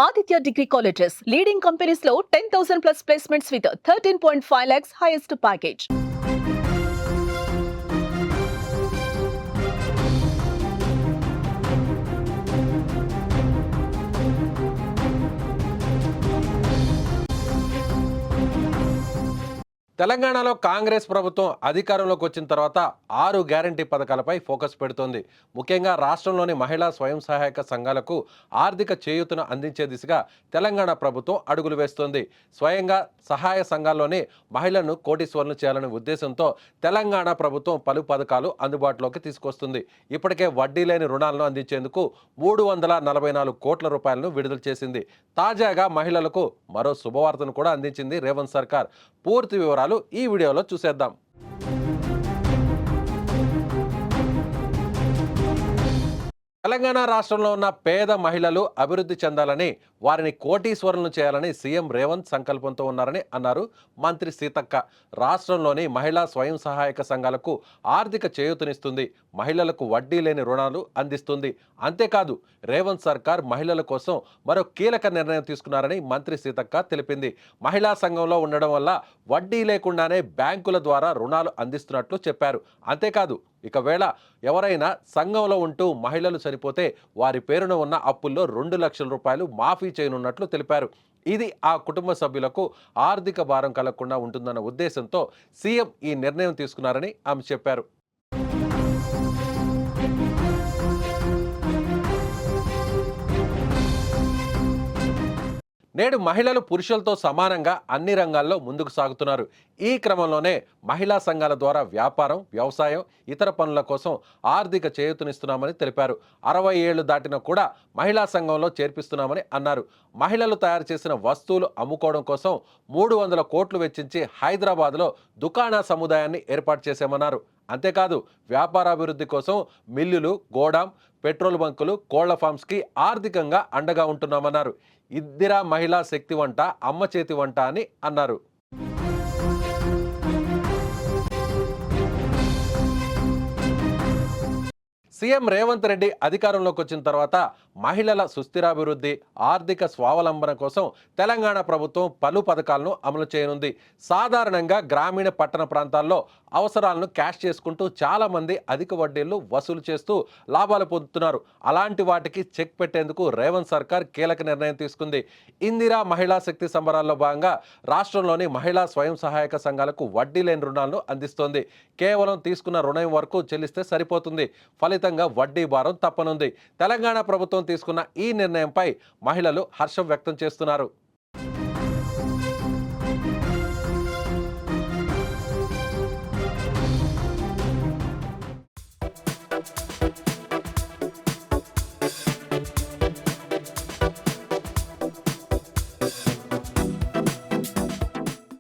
Aditya Degree Colleges, leading companies low 10,000 plus placements with 13.5 lakhs highest package. తెలంగాణలో కాంగ్రెస్ ప్రభుత్వం అధికారంలోకి వచ్చిన తర్వాత 6 గ్యారంటీ పథకాలపై ఫోకస్ పెడుతోంది. ముఖ్యంగా రాష్ట్రంలోని మహిళా స్వయం సహాయక సంఘాలకు ఆర్థిక చేయూతను అందించే దిశగా తెలంగాణ ప్రభుత్వం అడుగులు వేస్తోంది. స్వయంగా సహాయ సంఘాల్లోని మహిళలను కోటీశ్వరులను చేయాలనే ఉద్దేశంతో తెలంగాణ ప్రభుత్వం పలు పథకాలు అందుబాటులోకి తీసుకొస్తుంది. ఇప్పటికే వడ్డీ లేని రుణాలను అందించేందుకు 344 కోట్ల రూపాయలను విడుదల చేసింది. తాజాగా మహిళలకు మరో శుభవార్తను కూడా అందించింది రేవంత్ సర్కార్. పూర్తి వివరాలు ఈ వీడియోలో చూసేద్దాం. తెలంగాణ రాష్ట్రంలో ఉన్న పేద మహిళలు అభివృద్ధి చెందాలని, వారిని కోటీశ్వరులను చేయాలని సీఎం రేవంత్ సంకల్పంతో ఉన్నారని అన్నారు మంత్రి సీతక్క. రాష్ట్రంలోని మహిళా స్వయం సహాయక సంఘాలకు ఆర్థిక చేయూతనిస్తుంది, మహిళలకు వడ్డీ లేని రుణాలు అందిస్తుంది. అంతేకాదు, రేవంత్ సర్కార్ మహిళల కోసం మరో కీలక నిర్ణయం తీసుకున్నారని మంత్రి సీతక్క తెలిపింది. మహిళా సంఘంలో ఉండడం వల్ల వడ్డీ లేకుండానే బ్యాంకుల ద్వారా రుణాలు అందిస్తున్నట్లు చెప్పారు. అంతేకాదు, ఒకవేళ ఎవరైనా సంఘంలో ఉంటూ మహిళలు చనిపోతే వారి పేరున ఉన్న అప్పుల్లో 2 లక్షల రూపాయలు మాఫీ చేయనున్నట్లు తెలిపారు. ఇది ఆ కుటుంబ సభ్యులకు ఆర్థిక భారం కలగకుండా ఉంటుందన్న ఉద్దేశంతో సీఎం ఈ నిర్ణయం తీసుకున్నారని ఆమె చెప్పారు. నేడు మహిళలు పురుషులతో సమానంగా అన్ని రంగాల్లో ముందుకు సాగుతున్నారు. ఈ క్రమంలోనే మహిళా సంఘాల ద్వారా వ్యాపారం, వ్యవసాయం, ఇతర పనుల కోసం ఆర్థిక చేయూతనిస్తున్నామని తెలిపారు. 60 ఏళ్లు దాటినా కూడా మహిళా సంఘంలో చేర్పిస్తున్నామని అన్నారు. మహిళలు తయారు చేసిన వస్తువులు అమ్ముకోవడం కోసం 300 కోట్లు వెచ్చించి హైదరాబాద్లో దుకాణ సముదాయాన్ని ఏర్పాటు చేశామన్నారు. అంతేకాదు, వ్యాపారాభివృద్ధి కోసం మిల్లులు, గోడాం, పెట్రోల్ బంకులు, కోళ్ల ఫామ్స్కి ఆర్థికంగా అండగా ఉంటున్నామన్నారు. ఇందిరా మహిళా శక్తి వంట అమ్మ చేతి వంట అని అన్నారు. సీఎం రేవంత్ రెడ్డి అధికారంలోకి వచ్చిన తర్వాత మహిళల సుస్థిరాభివృద్ధి, ఆర్థిక స్వావలంబన కోసం తెలంగాణ ప్రభుత్వం పలు పథకాలను అమలు చేయనుంది. సాధారణంగా గ్రామీణ పట్టణ ప్రాంతాల్లో అవసరాలను క్యాష్ చేసుకుంటూ చాలామంది అధిక వడ్డీలు వసూలు చేస్తూ లాభాలు పొందుతున్నారు. అలాంటి వాటికి చెక్ పెట్టేందుకు రేవంత్ సర్కార్ కీలక నిర్ణయం తీసుకుంది. ఇందిరా మహిళా శక్తి సంబరాల్లో భాగంగా రాష్ట్రంలోని మహిళా స్వయం సహాయక సంఘాలకు వడ్డీ లేని రుణాలను అందిస్తోంది. కేవలం తీసుకున్న రుణం వరకు చెల్లిస్తే సరిపోతుంది. ఫలితంగా వడ్డీ భారం తప్పనుంది. తెలంగాణ ప్రభుత్వం తీసుకున్న ఈ నిర్ణయంపై మహిళలు హర్షం వ్యక్తం చేస్తున్నారు.